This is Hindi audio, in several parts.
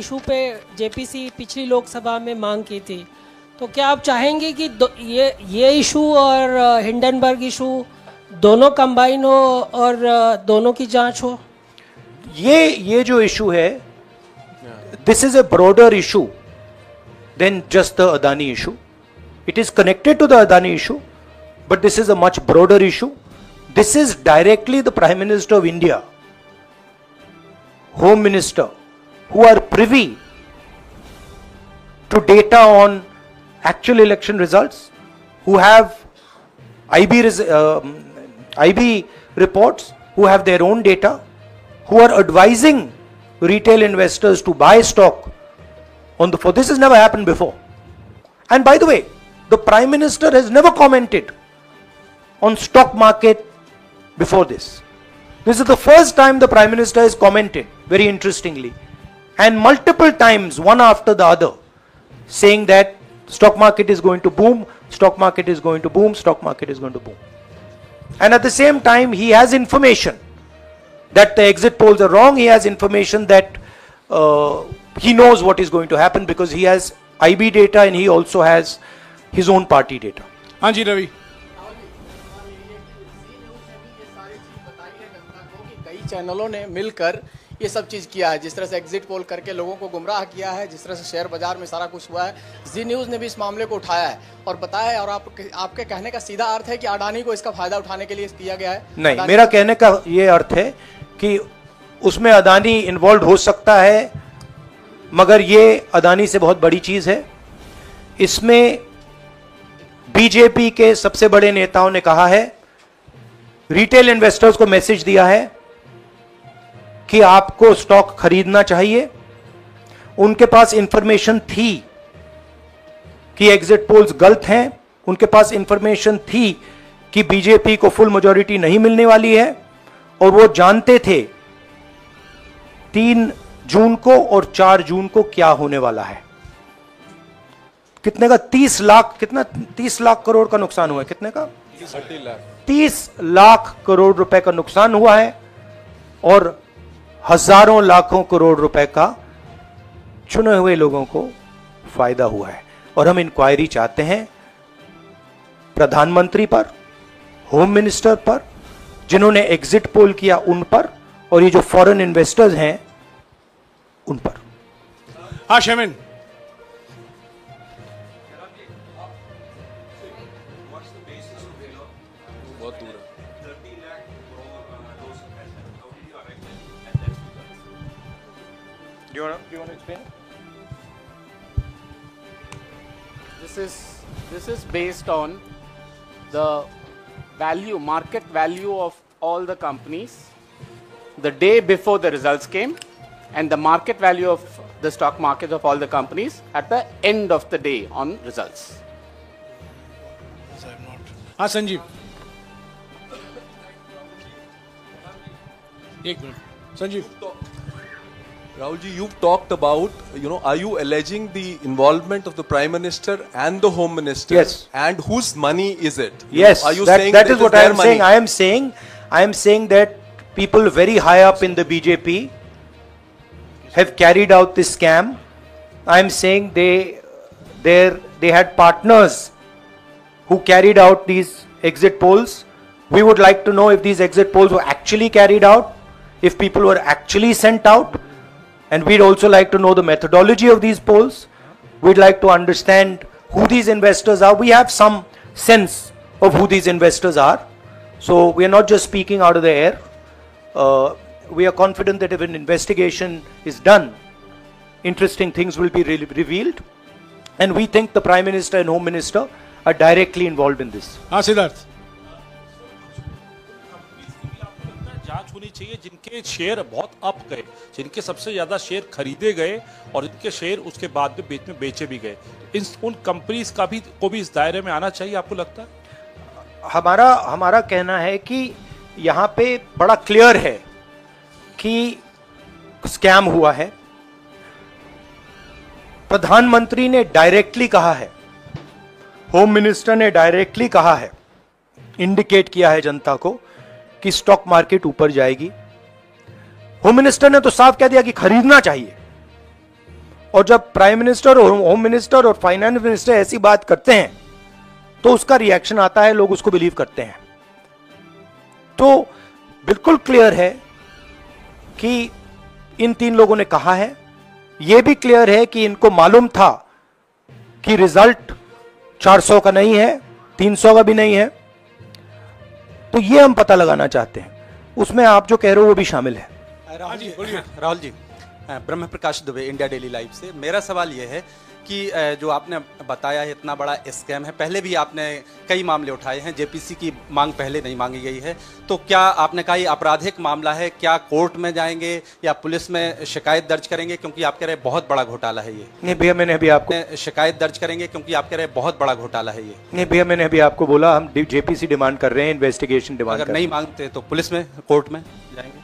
इशू पे जेपीसी पिछली लोकसभा में मांग की थी, तो क्या आप चाहेंगे कि ये इशू और हिंडनबर्ग इशू दोनों कंबाइन हो और दोनों की जांच हो? ये जो इशू है, this is a broader issue than just the Adani issue. It is connected to the Adani issue, but this is a much broader issue. This is directly the Prime Minister of India, Home Minister, who are privy to data on actual election results, who have IB reports, who have their own data, who are advising retail investors to buy stock on the floor. This has never happened before. And by the way, the Prime Minister has never commented on stock market before this. This is the first time the Prime Minister has commented, very interestingly, and multiple times, one after the other, saying that stock market is going to boom, stock market is going to boom, stock market is going to boom. And at the same time, he has information that the exit polls are wrong. He has information that he knows what is going to happen because he has IB data and he also has his own party data. हाँ जी रवि, कई चैनलों ने मिलकर ये सब चीज़ किया है, जिस तरह से एग्जिट पोल करके लोगों को गुमराह किया है, जिस तरह से शेयर बाजार में सारा कुछ हुआ है, जी न्यूज़ ने भी इस मामले को उठाया है और बताया है। और आपके कहने का सीधा अर्थ है कि अडानी को इसका फायदा उठाने के लिए किया गया है? नहीं, मेरा कहने का ये अर्थ है कि उसमें अडानी इन्वॉल्व हो सकता है, मगर ये अडानी से बहुत बड़ी चीज है। इसमें बीजेपी के सबसे बड़े नेताओं ने कहा है, रिटेल इन्वेस्टर्स को मैसेज दिया है कि आपको स्टॉक खरीदना चाहिए। उनके पास इंफॉर्मेशन थी कि एग्जिट पोल्स गलत हैं, उनके पास इंफॉर्मेशन थी कि बीजेपी को फुल मेजॉरिटी नहीं मिलने वाली है, और वो जानते थे 3 जून को और 4 जून को क्या होने वाला है। कितने का? 30 लाख, कितना 30 लाख करोड़ का नुकसान हुआ है। कितने का? 30 लाख करोड़ रुपए का नुकसान हुआ है और हजारों लाखों करोड़ रुपए का चुने हुए लोगों को फायदा हुआ है। और हम इंक्वायरी चाहते हैं प्रधानमंत्री पर, होम मिनिस्टर पर, जिन्होंने एग्जिट पोल किया उन पर, और ये जो फॉरेन इन्वेस्टर्स हैं उन पर। हाँ शेमिन, Do you want to explain? This is based on the value, market value of all the companies the day before the results came, and the market value of the stock market of all the companies at the end of the day on results. हाँ संजीव, एक minute Sanjeev. Rahul ji, you've talked about, are you alleging the involvement of the Prime Minister and the Home Minister? Yes. And whose money is it? Yes, are you that, that is what I am saying. I am saying that people very high up in the BJP have carried out this scam. I am saying they had partners who carried out these exit polls. We would like to know if these exit polls were actually carried out, if people were actually sent out. And we'd also like to know the methodology of these polls. We'd like to understand who these investors are. We have some sense of who these investors are. So we are not just speaking out of the air. We are confident that if an investigation is done, interesting things will be revealed. And we think the Prime Minister and Home Minister are directly involved in this. Siddharth, जांच होनी चाहिए जिनके शेयर बहुत अप गए, जिनके सबसे ज्यादा शेयर खरीदे गए और जिनके शेयर उसके बाद में बेचे भी गए, उन कंपनीज का भी को भी इस दायरे में आना चाहिए, आपको लगता है? हमारा कहना है कि यहाँ पे बड़ा क्लियर है कि स्कैम हुआ है। प्रधानमंत्री ने डायरेक्टली कहा है, होम मिनिस्टर ने डायरेक्टली कहा है, इंडिकेट किया है जनता को कि स्टॉक मार्केट ऊपर जाएगी। होम मिनिस्टर ने तो साफ कह दिया कि खरीदना चाहिए। और जब प्राइम मिनिस्टर और होम मिनिस्टर और फाइनेंस मिनिस्टर ऐसी बात करते हैं तो उसका रिएक्शन आता है, लोग उसको बिलीव करते हैं। तो बिल्कुल क्लियर है कि इन तीन लोगों ने कहा है, यह भी क्लियर है कि इनको मालूम था कि रिजल्ट 400 का नहीं है, 300 का भी नहीं है। तो यह हम पता लगाना चाहते हैं, उसमें आप जो कह रहे हो वो भी शामिल है। राहुल जी, ब्रह्म प्रकाश दुबे, इंडिया डेली लाइव से। मेरा सवाल यह है कि जो आपने बताया है इतना बड़ा स्कैम है, पहले भी आपने कई मामले उठाए हैं, जेपीसी की मांग पहले नहीं मांगी गई है, तो क्या आपने कहा ये आपराधिक मामला है, क्या कोर्ट में जाएंगे या पुलिस में शिकायत दर्ज करेंगे, क्योंकि आप कह रहे हैं बहुत बड़ा घोटाला है ये? नहीं भैया, मैंने अभी आपको शिकायत दर्ज करेंगे क्योंकि आप कह रहे हैं बहुत बड़ा घोटाला है ये? नहीं भैया, मैंने अभी आपको बोला हम जेपीसी डिमांड कर रहे हैं, इन्वेस्टिगेशन डिमांड। अगर नहीं मांगते तो पुलिस में, कोर्ट में जाएंगे?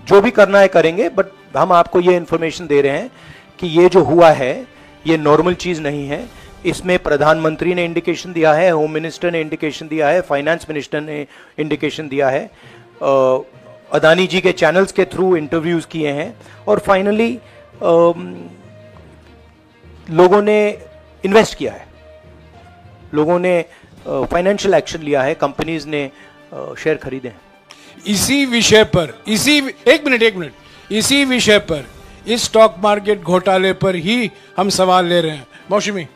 जो भी करना है करेंगे, बट हम आपको ये इंफॉर्मेशन दे रहे हैं कि ये जो हुआ है ये नॉर्मल चीज नहीं है। इसमें प्रधानमंत्री ने इंडिकेशन दिया है, होम मिनिस्टर ने इंडिकेशन दिया है, फाइनेंस मिनिस्टर ने इंडिकेशन दिया है, अदानी जी के चैनल्स के थ्रू इंटरव्यूज किए हैं, और फाइनली लोगों ने इन्वेस्ट किया है, लोगों ने फाइनेंशियल एक्शन लिया है, कंपनीज ने शेयर खरीदे हैं। इसी विषय पर, एक मिनट, इसी विषय पर, इस स्टॉक मार्केट घोटाले पर ही हम सवाल ले रहे हैं। मौसमी,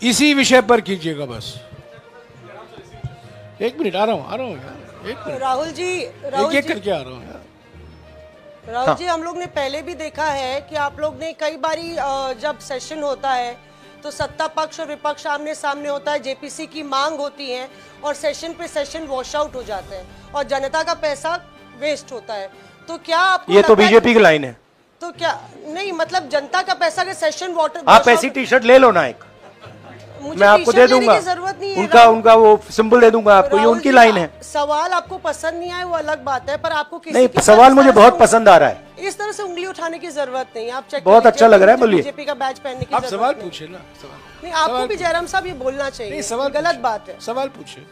इसी विषय पर कीजिएगा बस। एक मिनट, आ रहा हूं यार, एक मिनट। राहुल जी, एक करके आ रहा हूं यार। राहुल जी, हम लोग ने पहले भी देखा है कि आप लोग ने कई बारी जब सेशन होता है तो सत्ता पक्ष और विपक्ष आमने सामने होता है, जेपीसी की मांग होती है और सेशन पे सेशन वॉश आउट हो जाते हैं और जनता का पैसा वेस्ट होता है। तो क्या आपको ये तो बीजेपी की लाइन है। तो क्या नहीं, मतलब जनता का पैसा के सेशन वाटर, आप ऐसी टी शर्ट ले लो ना, एक मैं आपको दे दूंगा, उनका वो सिंबल दे दूंगा आपको, ये उनकी लाइन है। सवाल आपको पसंद नहीं आए वो अलग बात है, पर आपको किसी नहीं, की सवाल मुझे बहुत पसंद आ रहा है। इस तरह से उंगली उठाने की जरूरत नहीं। आप चेक बहुत अच्छा लग रहा है, बोलिए। बीजेपी का बैच पहनने की आप जरूरत सवाल नहीं। पूछे ना, नहीं, आपको भी जयराम साहब ये बोलना चाहिए, नहीं, सवाल गलत बात है। सवाल पूछे।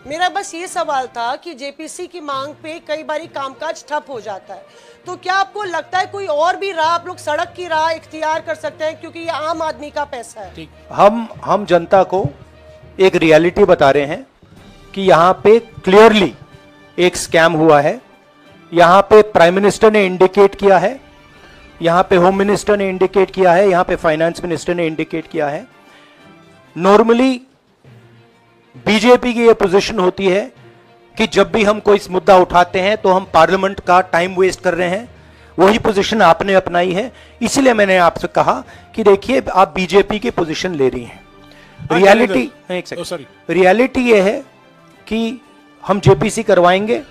मेरा बस ये सवाल था कि जेपीसी की मांग पे कई बारी कामकाज ठप हो जाता है, तो क्या आपको लगता है कोई और भी राह आप लोग सड़क की राह इख्तियार कर सकते हैं, क्योंकि ये आम आदमी का पैसा है? हम जनता को एक रियलिटी बता रहे हैं कि यहाँ पे क्लियरली एक स्कैम हुआ है। यहाँ पे प्राइम मिनिस्टर ने इंडिकेट किया है, यहाँ पे होम मिनिस्टर ने इंडिकेट किया है, यहाँ पे फाइनेंस मिनिस्टर ने इंडिकेट किया है। नॉर्मली बीजेपी की ये पोजीशन होती है कि जब भी हम कोई मुद्दा उठाते हैं तो हम पार्लियामेंट का टाइम वेस्ट कर रहे हैं। वही पोजीशन आपने अपनाई है, इसलिए मैंने आपसे कहा कि देखिए आप बीजेपी की पोजीशन ले रही हैं। रियलिटी ये है कि हम जेपीसी करवाएंगे।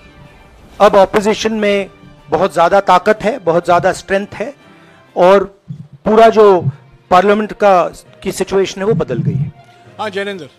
अब ऑपोजिशन में बहुत ज्यादा ताकत है, बहुत ज्यादा स्ट्रेंथ है, और पूरा जो पार्लियामेंट की सिचुएशन है वो बदल गई है। हाँ जैनेंद्र,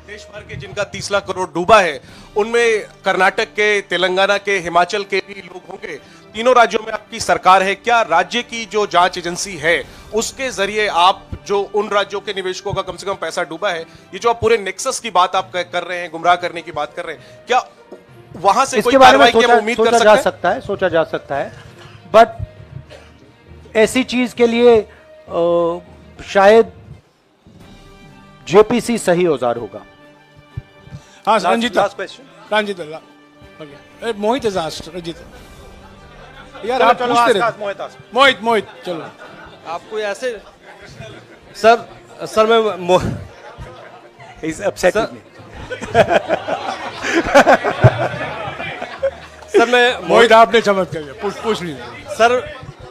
देश भर के जिनका 30 लाख करोड़ डूबा है, उनमें कर्नाटक के, तेलंगाना के, हिमाचल के भी लोग होंगे। तीनों राज्यों में आपकी सरकार है, क्या राज्य की जो जांच एजेंसी है उसके जरिए आप जो उन राज्यों के निवेशकों का कम से कम पैसा डूबा है, ये जो आप पूरे नेक्सस की बात आप कर रहे हैं, गुमराह करने की बात कर रहे हैं, क्या वहां से कोई कार्रवाई की हम उम्मीद कर सकते हैं? सोचा जा सकता है, बट ऐसी चीज के लिए शायद जेपीसी सही औजार होगा। हाँ रंजित, लास्ट क्वेश्चन। रंजित, मोहित रंजित यार, आप पूछते रहे। मोहित चलो। आपको ऐसे सर मैं इस अपसेट सर मैं मोहित, आपने चमत्कार किया, पूछ लीजिए।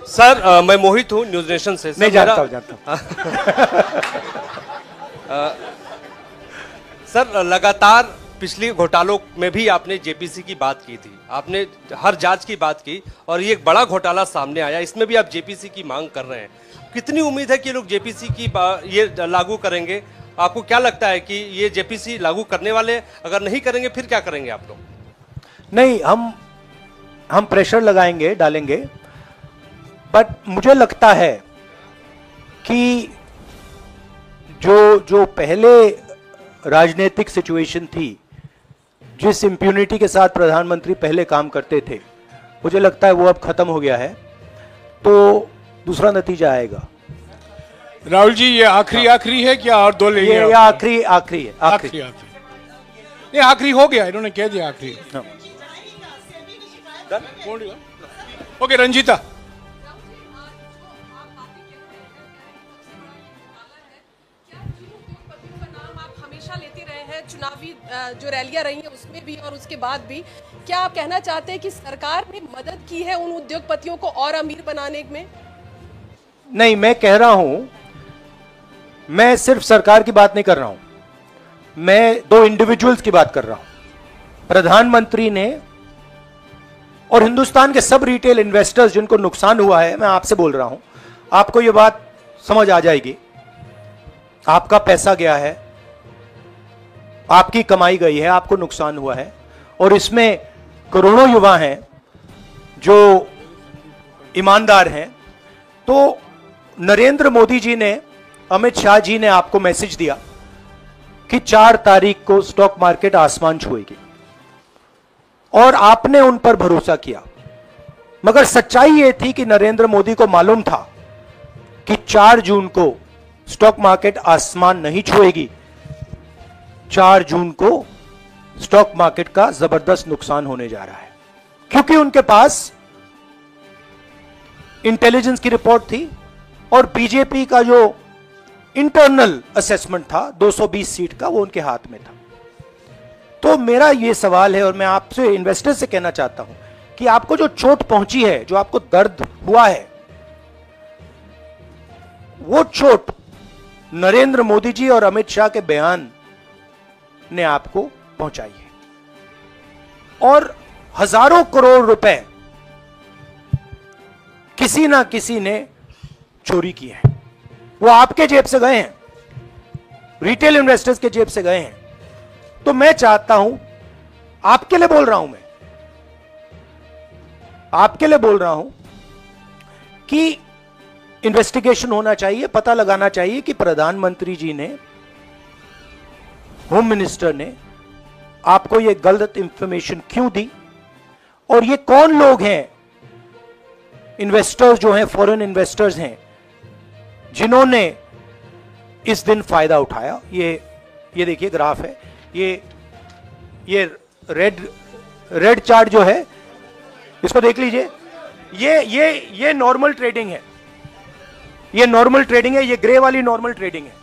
सर मैं मोहित हूँ, न्यूज नेशन से। नहीं जानता हूँ। सर लगातार पिछली घोटालों में भी आपने जेपीसी की बात की थी, आपने हर जांच की बात की, और ये एक बड़ा घोटाला सामने आया, इसमें भी आप जेपीसी की मांग कर रहे हैं। कितनी उम्मीद है कि लोग जेपीसी की ये लागू करेंगे? आपको क्या लगता है कि ये जेपीसी लागू करने वाले, अगर नहीं करेंगे फिर क्या करेंगे आप लोग? नहीं, हम प्रेशर लगाएंगे, डालेंगे, बट मुझे लगता है कि जो पहले राजनीतिक सिचुएशन थी, जिस इम्प्यूनिटी के साथ प्रधानमंत्री पहले काम करते थे, मुझे लगता है वो अब खत्म हो गया है, तो दूसरा नतीजा आएगा। राहुल जी, ये आखिरी है क्या और दो लेंगे? ये आखिरी है, आखिरी। नहीं, आखिरी हो गया, इन्होंने कह दिया आखिरी। ओके, रंजीता। चुनावी जो रैलियां रही हैं उसमें भी और उसके बाद भी, क्या आप कहना चाहते हैं कि सरकार ने मदद की है उन उद्योगपतियों को और अमीर बनाने में? नहीं, मैं कह रहा हूं, मैं सिर्फ सरकार की बात नहीं कर रहा हूं, मैं दो इंडिविजुअल्स की बात कर रहा हूं। प्रधानमंत्री ने और हिंदुस्तान के सब रिटेल इन्वेस्टर्स जिनको नुकसान हुआ है, मैं आपसे बोल रहा हूं, आपको यह बात समझ आ जाएगी। आपका पैसा गया है, आपकी कमाई गई है, आपको नुकसान हुआ है, और इसमें करोड़ों युवा हैं जो ईमानदार हैं। तो नरेंद्र मोदी जी ने, अमित शाह जी ने आपको मैसेज दिया कि 4 तारीख को स्टॉक मार्केट आसमान छुएगी, और आपने उन पर भरोसा किया। मगर सच्चाई यह थी कि नरेंद्र मोदी को मालूम था कि 4 जून को स्टॉक मार्केट आसमान नहीं छुएगी। 4 जून को स्टॉक मार्केट का जबरदस्त नुकसान होने जा रहा है, क्योंकि उनके पास इंटेलिजेंस की रिपोर्ट थी और बीजेपी का जो इंटरनल असेसमेंट था 220 सीट का, वो उनके हाथ में था। तो मेरा यह सवाल है, और मैं आपसे इन्वेस्टर से कहना चाहता हूं कि आपको जो चोट पहुंची है, जो आपको दर्द हुआ है, वो चोट नरेंद्र मोदी जी और अमित शाह के बयान ने आपको पहुंचाई है। और हजारों करोड़ रुपए किसी ना किसी ने चोरी की है, वो आपके जेब से गए हैं, रिटेल इन्वेस्टर्स के जेब से गए हैं। तो मैं चाहता हूं, आपके लिए बोल रहा हूं, मैं आपके लिए बोल रहा हूं कि इन्वेस्टिगेशन होना चाहिए, पता लगाना चाहिए कि प्रधानमंत्री जी ने, होम मिनिस्टर ने आपको यह गलत इंफॉर्मेशन क्यों दी, और ये कौन लोग हैं, इन्वेस्टर्स जो हैं, फॉरेन इन्वेस्टर्स हैं, जिन्होंने इस दिन फायदा उठाया। ये देखिए ग्राफ है, ये रेड चार्ट जो है, इसको देख लीजिए। ये नॉर्मल ट्रेडिंग है, ये नॉर्मल ट्रेडिंग है, ये ग्रे वाली नॉर्मल ट्रेडिंग है,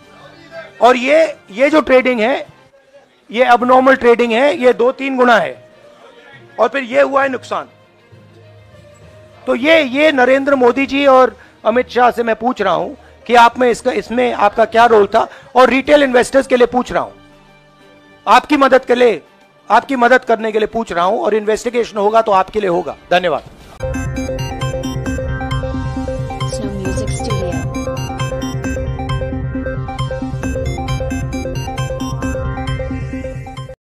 और ये जो ट्रेडिंग है ये अबनॉर्मल ट्रेडिंग है, ये 2-3 गुना है, और फिर ये हुआ है नुकसान। तो ये नरेंद्र मोदी जी और अमित शाह से मैं पूछ रहा हूं कि आप में इसमें आपका क्या रोल था, और रिटेल इन्वेस्टर्स के लिए पूछ रहा हूं, आपकी मदद करने के लिए पूछ रहा हूं, और इन्वेस्टिगेशन होगा तो आपके लिए होगा। धन्यवाद।